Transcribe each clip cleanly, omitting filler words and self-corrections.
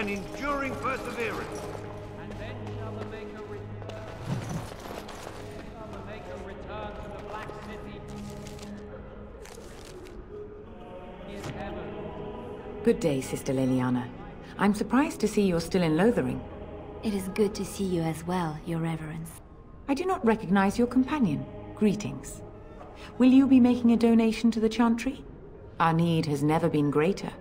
and enduring perseverance. And then shall the Maker return to the Black City. In heaven. Good day, Sister Leliana. I'm surprised to see you're still in Lothering. It is good to see you as well, Your Reverence. I do not recognize your companion. Greetings. Will you be making a donation to the Chantry? Our need has never been greater.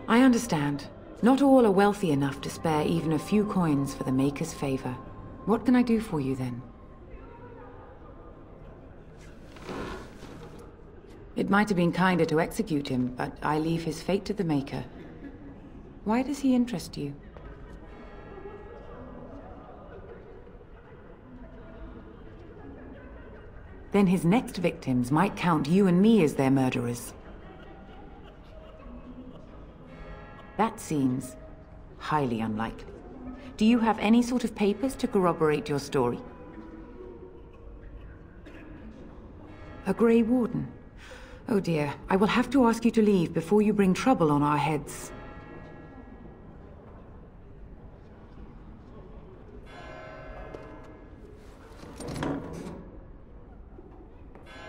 I understand. Not all are wealthy enough to spare even a few coins for the Maker's favor. What can I do for you then? It might have been kinder to execute him, but I leave his fate to the Maker. Why does he interest you? Then his next victims might count you and me as their murderers. That seems highly unlikely. Do you have any sort of papers to corroborate your story? A Grey Warden? Oh dear, I will have to ask you to leave before you bring trouble on our heads.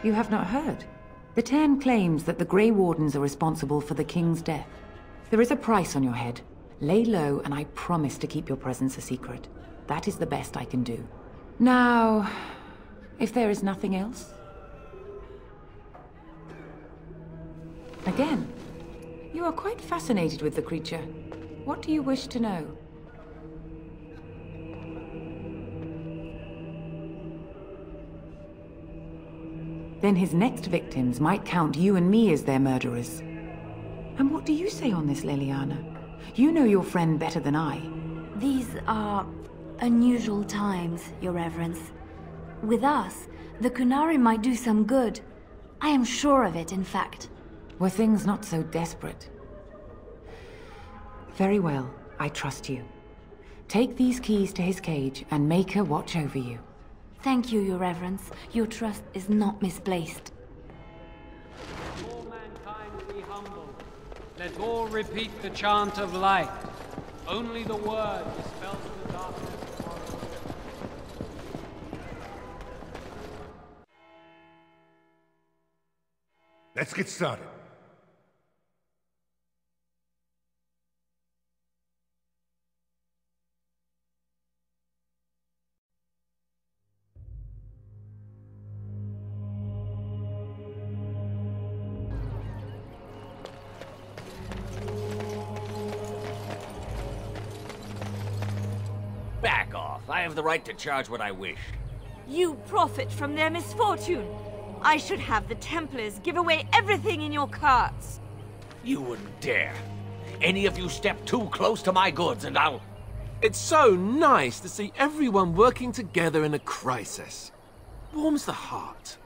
You have not heard? The Cairn claims that the Grey Wardens are responsible for the King's death. There is a price on your head. Lay low, and I promise to keep your presence a secret. That is the best I can do. Now, if there is nothing else... Again, you are quite fascinated with the creature. What do you wish to know? Then his next victims might count you and me as their murderers. And what do you say on this, Leliana? You know your friend better than I. These are unusual times, Your Reverence. With us, the Qunari might do some good. I am sure of it, in fact. Were things not so desperate? Very well, I trust you. Take these keys to his cage and make her watch over you. Thank you, Your Reverence. Your trust is not misplaced. Let all mankind be humble. Let all repeat the chant of light. Only the word dispels the darkness. Let's get started. Back off. I have the right to charge what I wish. You profit from their misfortune. I should have the Templars give away everything in your carts. You wouldn't dare. Any of you step too close to my goods and I'll... It's so nice to see everyone working together in a crisis. Warms the heart.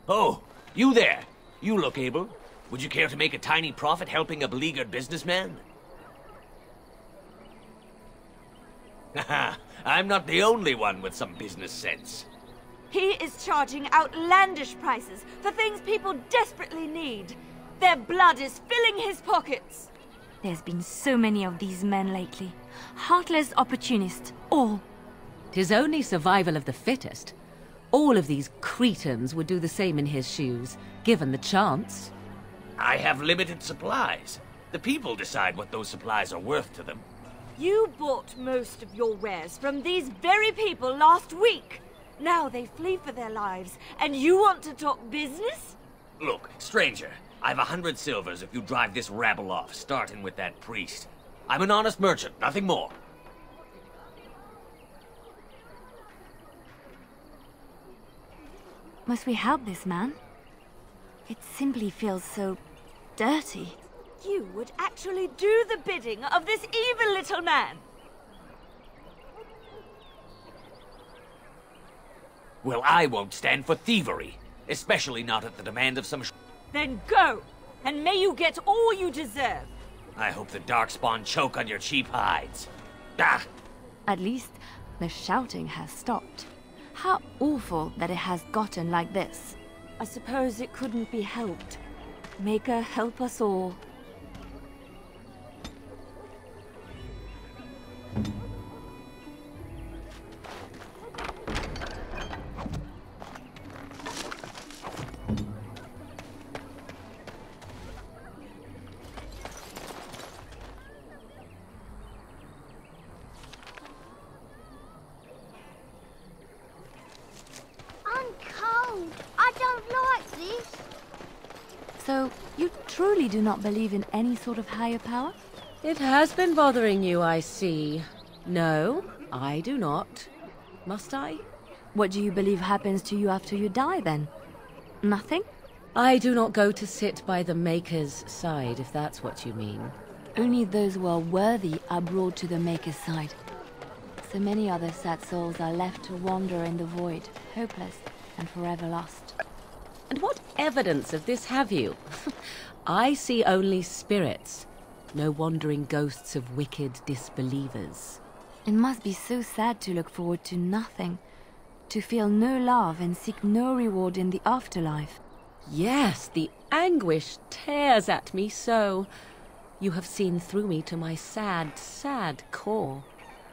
Oh, you there. You look able. Would you care to make a tiny profit helping a beleaguered businessman? Haha, I'm not the only one with some business sense. He is charging outlandish prices for things people desperately need. Their blood is filling his pockets. There's been so many of these men lately. Heartless opportunists, all. 'Tis only survival of the fittest. All of these cretins would do the same in his shoes, given the chance. I have limited supplies. The people decide what those supplies are worth to them. You bought most of your wares from these very people last week. Now they flee for their lives, and you want to talk business? Look, stranger, I've 100 silvers if you drive this rabble off, starting with that priest. I'm an honest merchant, nothing more. Must we help this man? It simply feels so dirty. You would actually do the bidding of this evil little man. Well, I won't stand for thievery, especially not at the demand of some Then go, and may you get all you deserve. I hope the Darkspawn choke on your cheap hides. Ah! At least, the shouting has stopped. How awful that it has gotten like this. I suppose it couldn't be helped. Maker, help us all. So, you truly do not believe in any sort of higher power? It has been bothering you, I see. No, I do not. Must I? What do you believe happens to you after you die, then? Nothing? I do not go to sit by the Maker's side, if that's what you mean. Only those who are worthy are brought to the Maker's side. So many other sad souls are left to wander in the void, hopeless and forever lost. And what evidence of this have you? I see only spirits, no wandering ghosts of wicked disbelievers. It must be so sad to look forward to nothing, to feel no love and seek no reward in the afterlife. Yes, the anguish tears at me so. You have seen through me to my sad, sad core.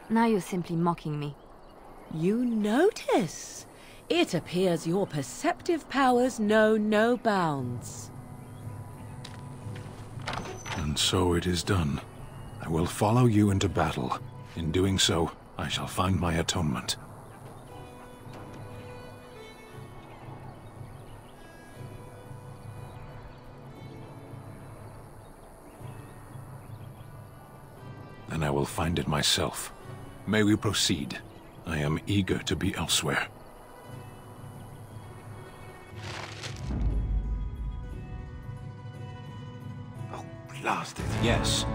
Now you're simply mocking me. You notice? It appears your perceptive powers know no bounds. And so it is done. I will follow you into battle. In doing so, I shall find my atonement. Then I will find it myself. May we proceed? I am eager to be elsewhere. Oh, blast it. Yes.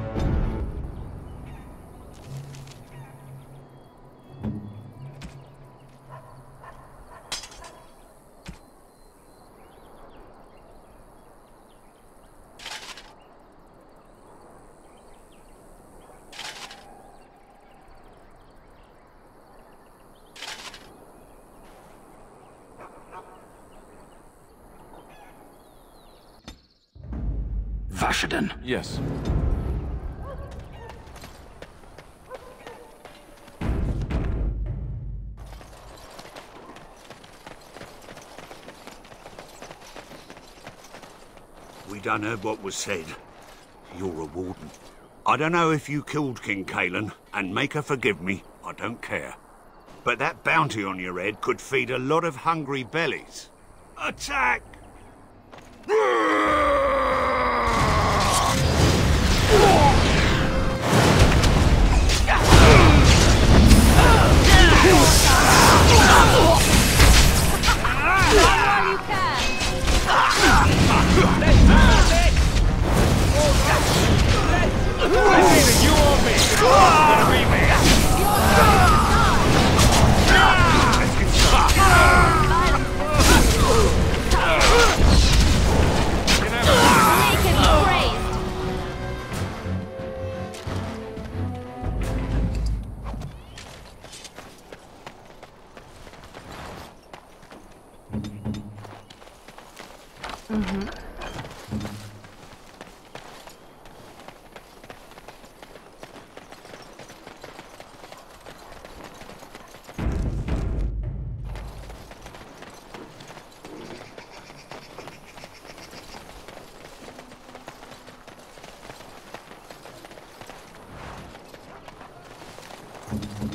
Vashaden. Yes. We done heard what was said. You're a warden. I don't know if you killed King Cailan, and Maker forgive me, I don't care. But that bounty on your head could feed a lot of hungry bellies. Attack!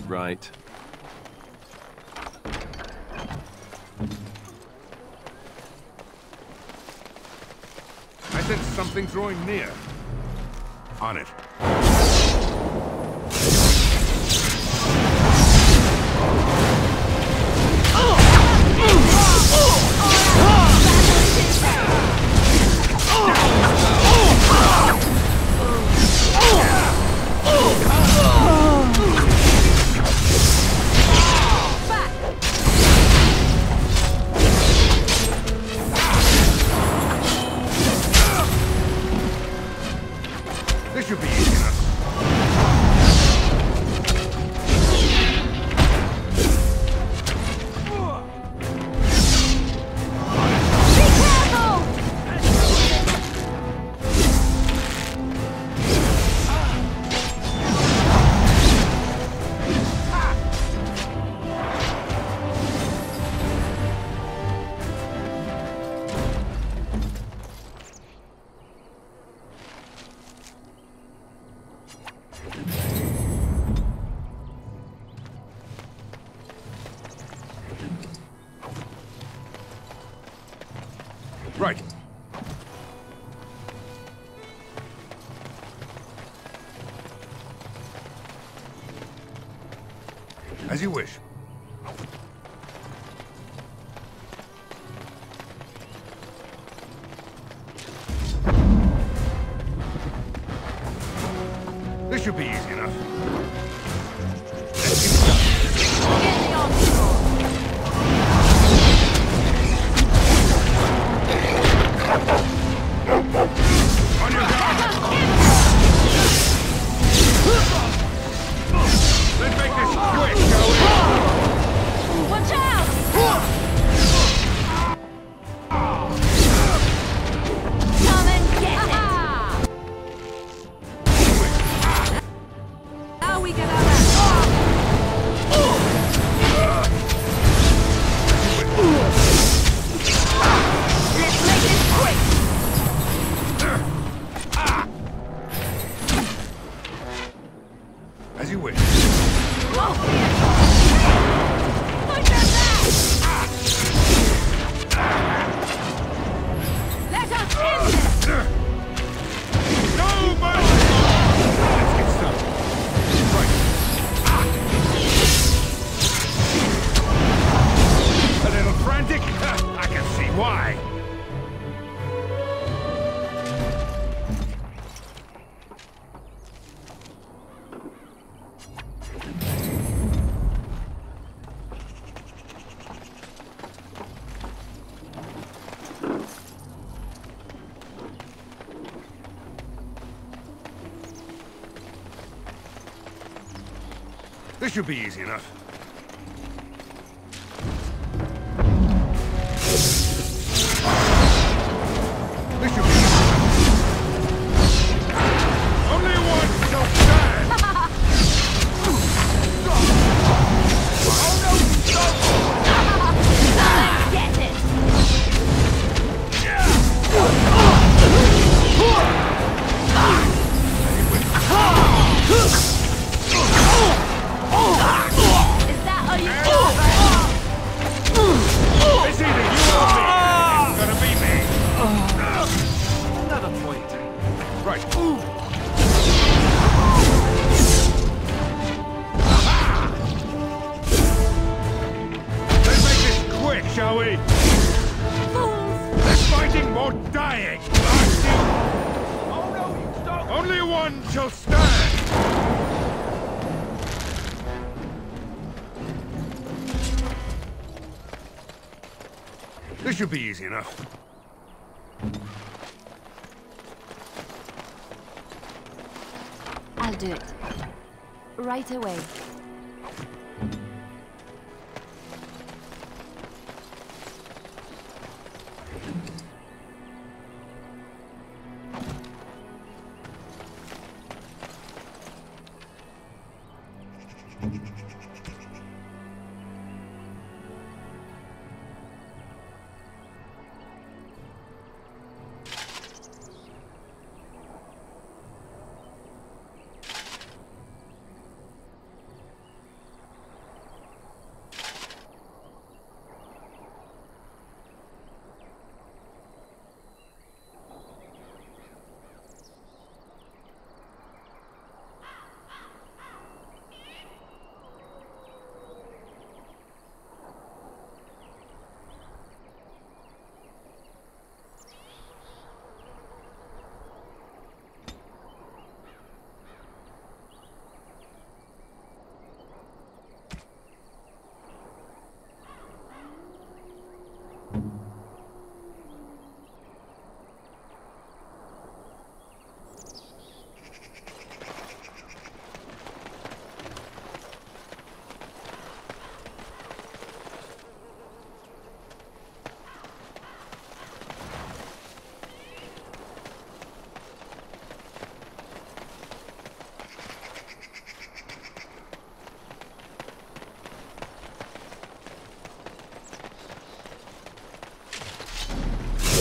Right. I sense something drawing near. On it. This should be easy enough. As you wish. This should be easy enough. Let's get started. Get the onslaught. On your guard! Let's make this quick, shall we? Watch out! Come and get it! Now we get out Let's make this quick! As you wish. Look at that! Let us end this! No mercy! Let's get started. Right. A little frantic? I can see why. This should be easy enough. This should be easy enough. Only one shall stand! Get it! Is that all you got? It's either you or me. It's gonna be me. Another point. Right. Let's make this quick, shall we? Less fighting, more dying. Oh no, you stop. Only one shall stand. This should be easy enough. I'll do it. Right away.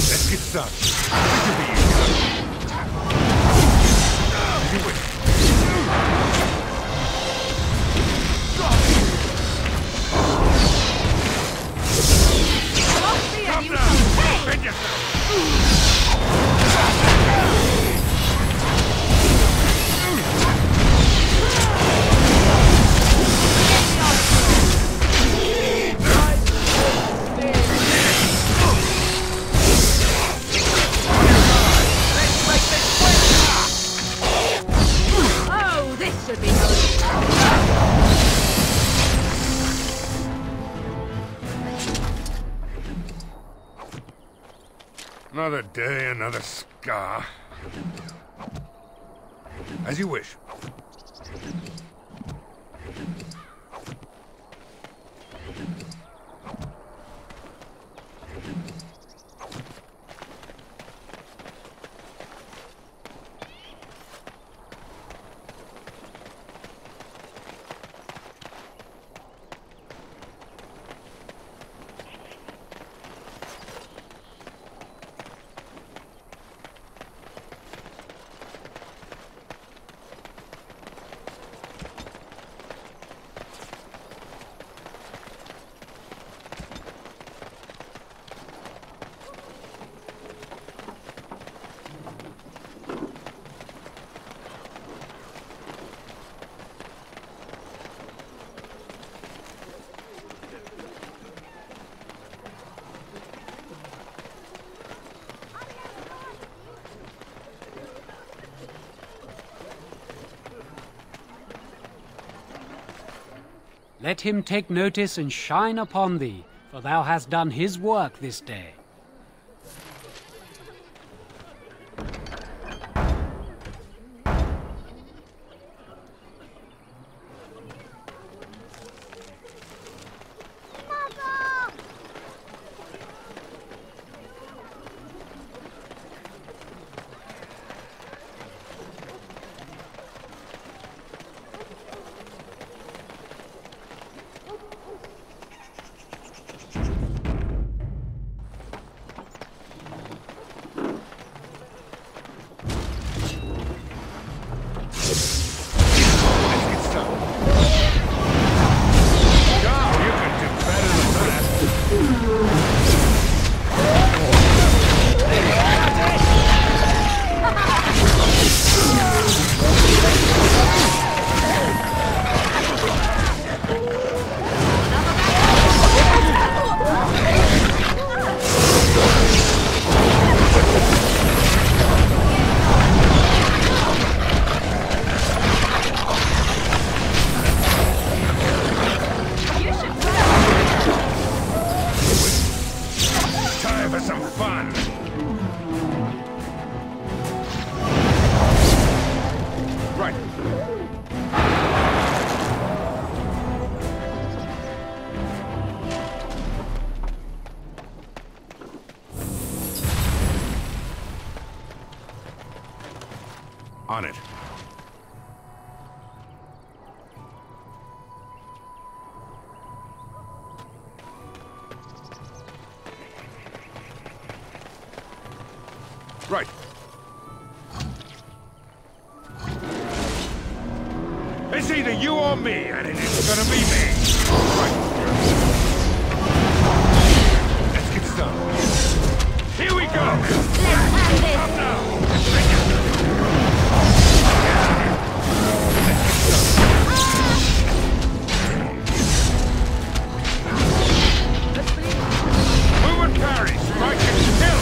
Let's get started. This should be easy enough. As you wish. Come now! Defend yourself! Another day, another scar. As you wish. Let him take notice and shine upon thee, for thou hast done his work this day. On it. Right. It's either you or me, and it is gonna be me. Right. Let's get started. Here we go! Up now! Move and parry! Strike and kill!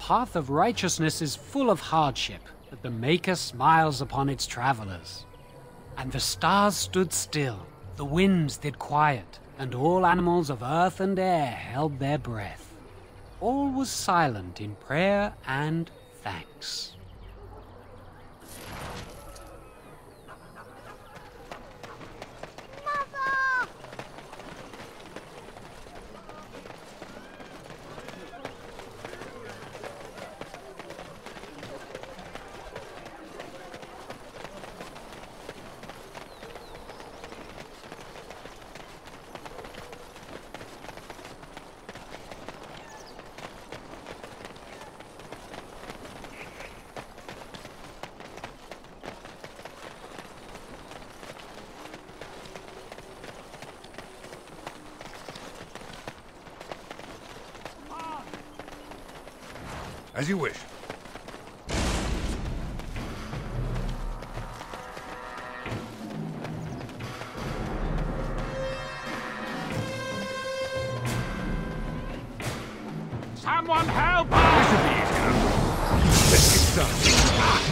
path of righteousness is full of hardship, but the Maker smiles upon its travelers. And the stars stood still, the winds did quiet, and all animals of earth and air held their breath. All was silent in prayer and thanks. As you wish. Someone help! This will be easy enough.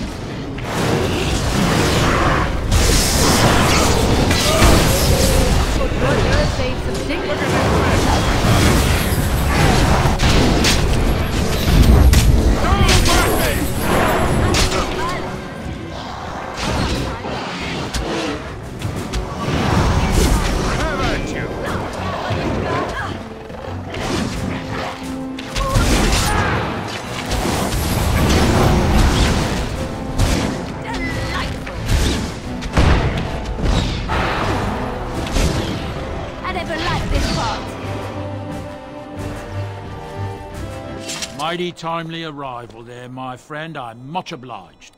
Let's get started. Mighty timely arrival there, my friend. I'm much obliged.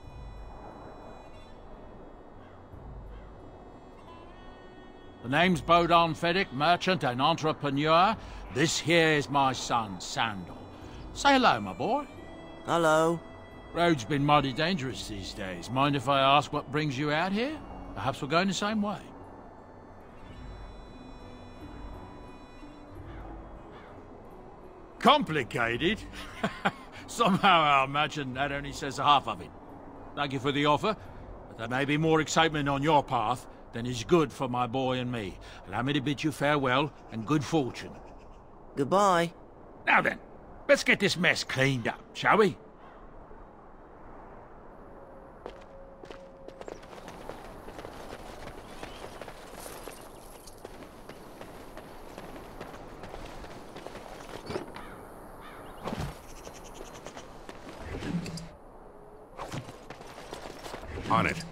The name's Bodahn Feddick, merchant and entrepreneur. This here is my son, Sandal. Say hello, my boy. Hello. Road's been mighty dangerous these days. Mind if I ask what brings you out here? Perhaps we're going the same way. Complicated? Somehow I imagine that only says half of it. Thank you for the offer, but there may be more excitement on your path than is good for my boy and me. Allow me to bid you farewell and good fortune. Goodbye. Now then, let's get this mess cleaned up, shall we? On it.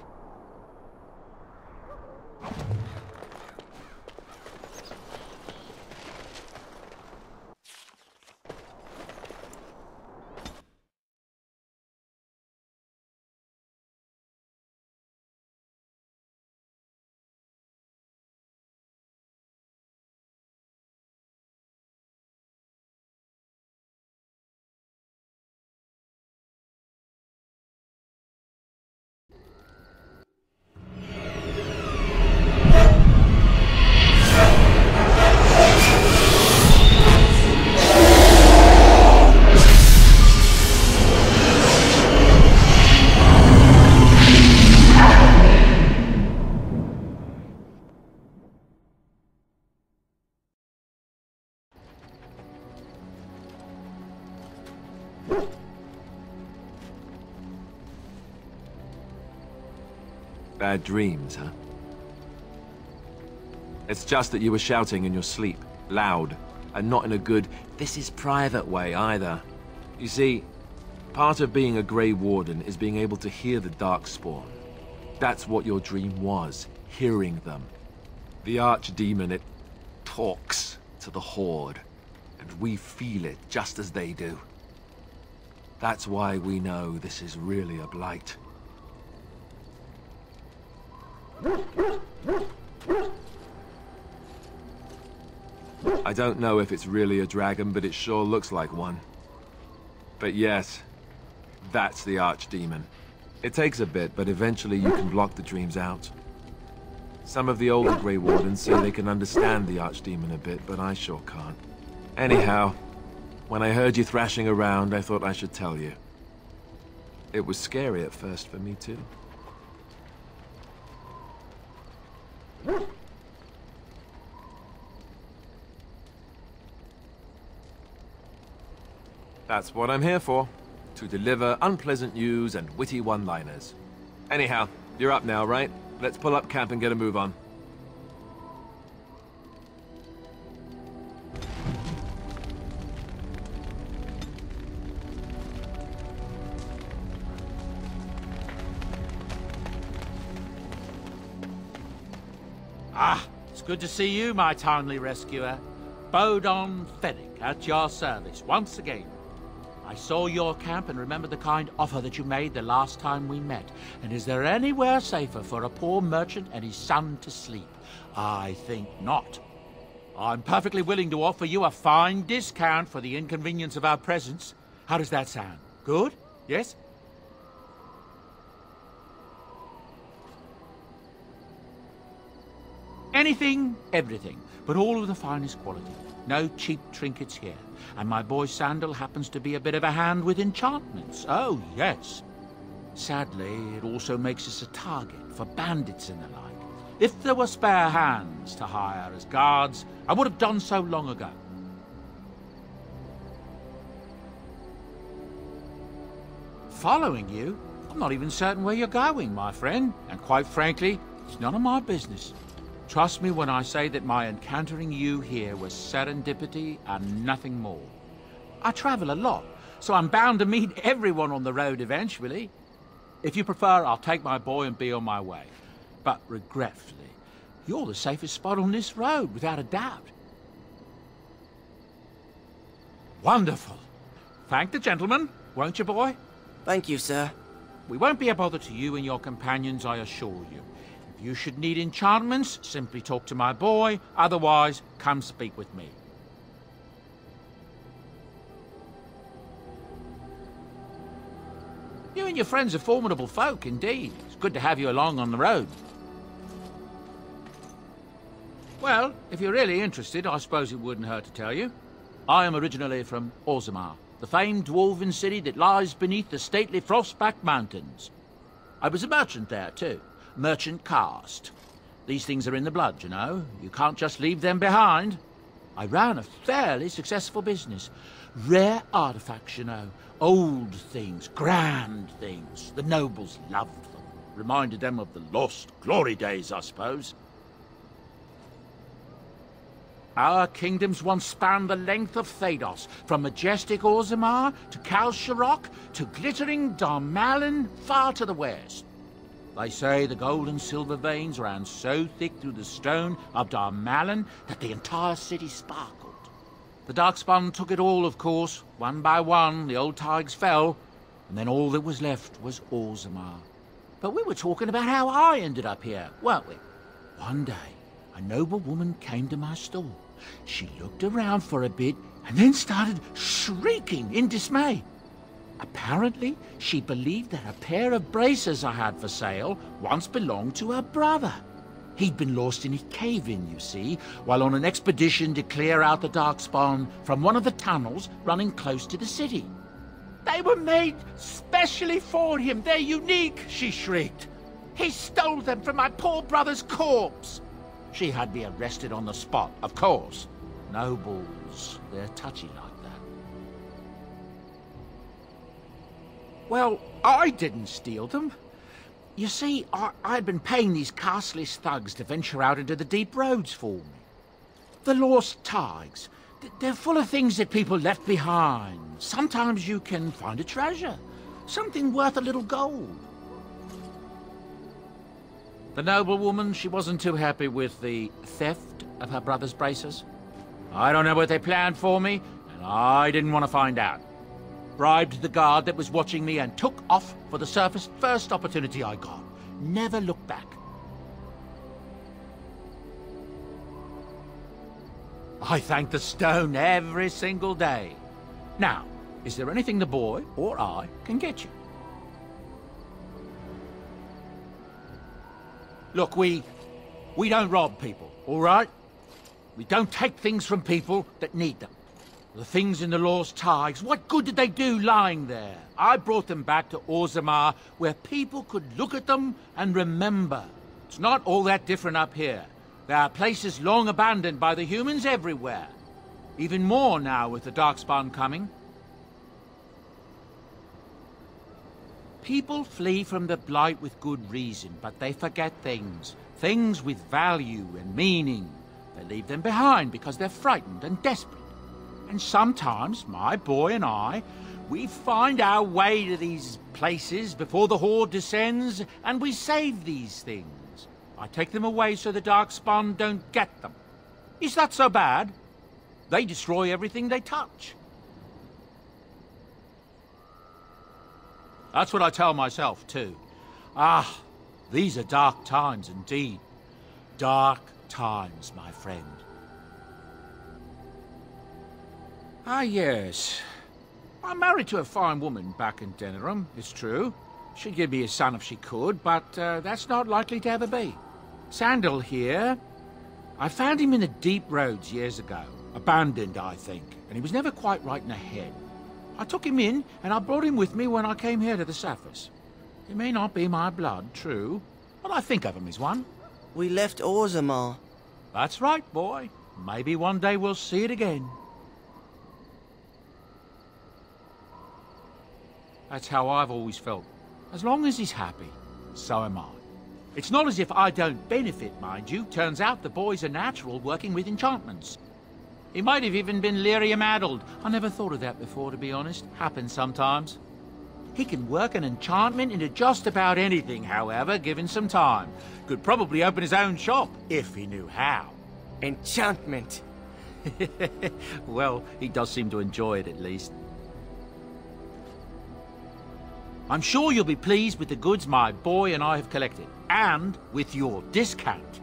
Bad dreams, huh? It's just that you were shouting in your sleep, loud, and not in a good, this is private way either. You see, part of being a Grey Warden is being able to hear the Darkspawn. That's what your dream was, hearing them. The Archdemon, it talks to the Horde, and we feel it just as they do. That's why we know this is really a blight. I don't know if it's really a dragon, but it sure looks like one. But yes, that's the Archdemon. It takes a bit, but eventually you can block the dreams out. Some of the older Grey Wardens say they can understand the Archdemon a bit, but I sure can't. Anyhow, When I heard you thrashing around, I thought I should tell you. It was scary at first for me, too. That's what I'm here for. To deliver unpleasant news and witty one-liners. Anyhow, you're up now, right? Let's pull up camp and get a move on. Ah, it's good to see you, my timely rescuer. Bodon Fennick, at your service, once again. I saw your camp and remembered the kind offer that you made the last time we met. And is there anywhere safer for a poor merchant and his son to sleep? I think not. I'm perfectly willing to offer you a fine discount for the inconvenience of our presence. How does that sound? Good? Yes? Anything, everything, but all of the finest quality. No cheap trinkets here. And my boy Sandal happens to be a bit of a hand with enchantments. Oh, yes. Sadly, it also makes us a target for bandits and the like. If there were spare hands to hire as guards, I would have done so long ago. Following you? I'm not even certain where you're going, my friend. And quite frankly, it's none of my business. Trust me when I say that my encountering you here was serendipity and nothing more. I travel a lot, so I'm bound to meet everyone on the road eventually. If you prefer, I'll take my boy and be on my way. But regretfully, you're the safest spot on this road, without a doubt. Wonderful. Thank the gentleman, won't you, boy? Thank you, sir. We won't be a bother to you and your companions, I assure you. If you should need enchantments, simply talk to my boy. Otherwise, come speak with me. You and your friends are formidable folk, indeed. It's good to have you along on the road. Well, if you're really interested, I suppose it wouldn't hurt to tell you. I am originally from Orzammar, the famed dwarven city that lies beneath the stately Frostback Mountains. I was a merchant there, too. Merchant caste. These things are in the blood, you know. You can't just leave them behind. I ran a fairly successful business. Rare artifacts, you know. Old things, grand things. The nobles loved them. Reminded them of the lost glory days, I suppose. Our kingdoms once spanned the length of Thados, from majestic Orzammar to Kalsharok to glittering Darmalin far to the west. They say the gold and silver veins ran so thick through the stone of Darmalin that the entire city sparkled. The Darkspawn took it all, of course. One by one, the old Tigers fell, and then all that was left was Orzammar. But we were talking about how I ended up here, weren't we? One day, a noble woman came to my stall. She looked around for a bit and then started shrieking in dismay. Apparently, she believed that a pair of braces I had for sale once belonged to her brother. He'd been lost in a cave-in, you see, while on an expedition to clear out the Darkspawn from one of the tunnels running close to the city. They were made specially for him. They're unique, she shrieked. He stole them from my poor brother's corpse. She had me arrested on the spot, of course. Nobles, they're touchy like that. Well, I didn't steal them. You see, I'd been paying these castless thugs to venture out into the deep roads for me. The lost Tigers, they're full of things that people left behind. Sometimes you can find a treasure, something worth a little gold. The noblewoman, she wasn't too happy with the theft of her brother's braces. I don't know what they planned for me, and I didn't want to find out. Bribed the guard that was watching me and took off for the surface first opportunity I got. Never looked back. I thank the stone every single day. Now, is there anything the boy or I can get you? Look, we don't rob people, all right? We don't take things from people that need them. The things in the Lost Tides, what good did they do lying there? I brought them back to Orzammar, where people could look at them and remember. It's not all that different up here. There are places long abandoned by the humans everywhere. Even more now with the Darkspawn coming. People flee from the Blight with good reason, but they forget things. Things with value and meaning. They leave them behind because they're frightened and desperate. And sometimes, my boy and I, we find our way to these places before the Horde descends, and we save these things. I take them away so the Darkspawn don't get them. Is that so bad? They destroy everything they touch. That's what I tell myself, too. Ah, these are dark times indeed. Dark times, my friend. Ah, yes. I'm married to a fine woman back in Denerim, it's true. She'd give me a son if she could, but that's not likely to ever be. Sandal here. I found him in the deep roads years ago. Abandoned, I think, and he was never quite right in the head. I took him in, and I brought him with me when I came here to the surface. He may not be my blood, true, but I think of him as one. We left Orzammar. That's right, boy. Maybe one day we'll see it again. That's how I've always felt. As long as he's happy, so am I. It's not as if I don't benefit, mind you. Turns out the boy's a natural working with enchantments. He might have even been lyrium-addled. I never thought of that before, to be honest. Happens sometimes. He can work an enchantment into just about anything, however, given some time. Could probably open his own shop, if he knew how. Enchantment. Well, he does seem to enjoy it, at least. I'm sure you'll be pleased with the goods my boy and I have collected, and with your discount.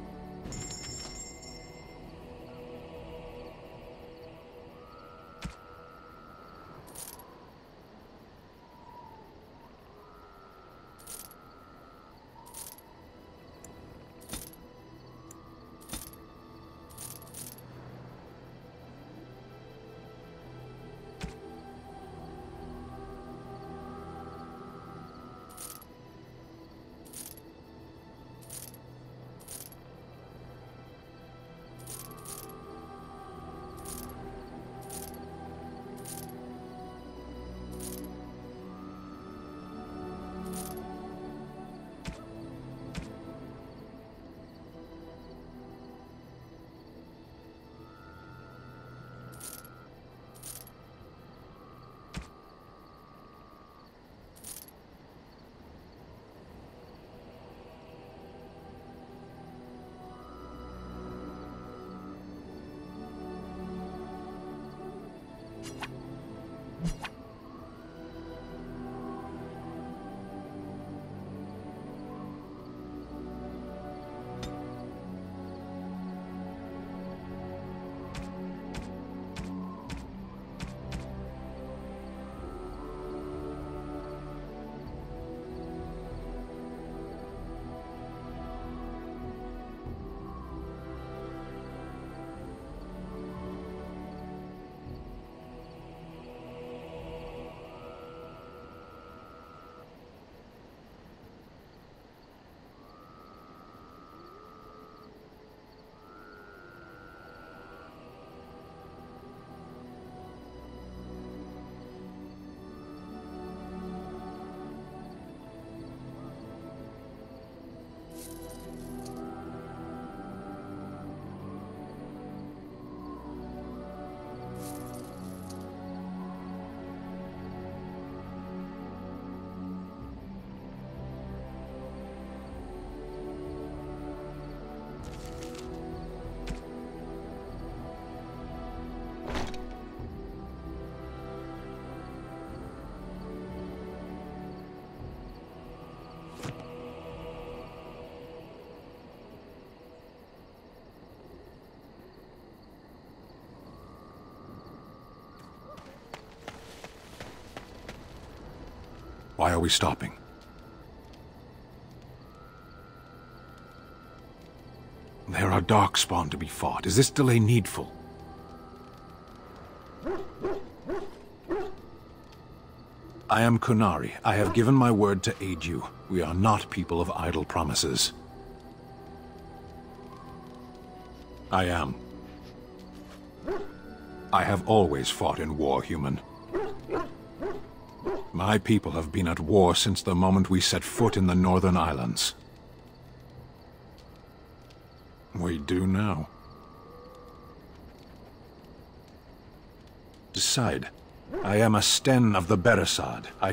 Why are we stopping? There are Darkspawn to be fought. Is this delay needful? I am Qunari. I have given my word to aid you. We are not people of idle promises. I am. I have always fought in war, human. My people have been at war since the moment we set foot in the Northern Islands. We do now. Decide. I am a Sten of the Beresad. I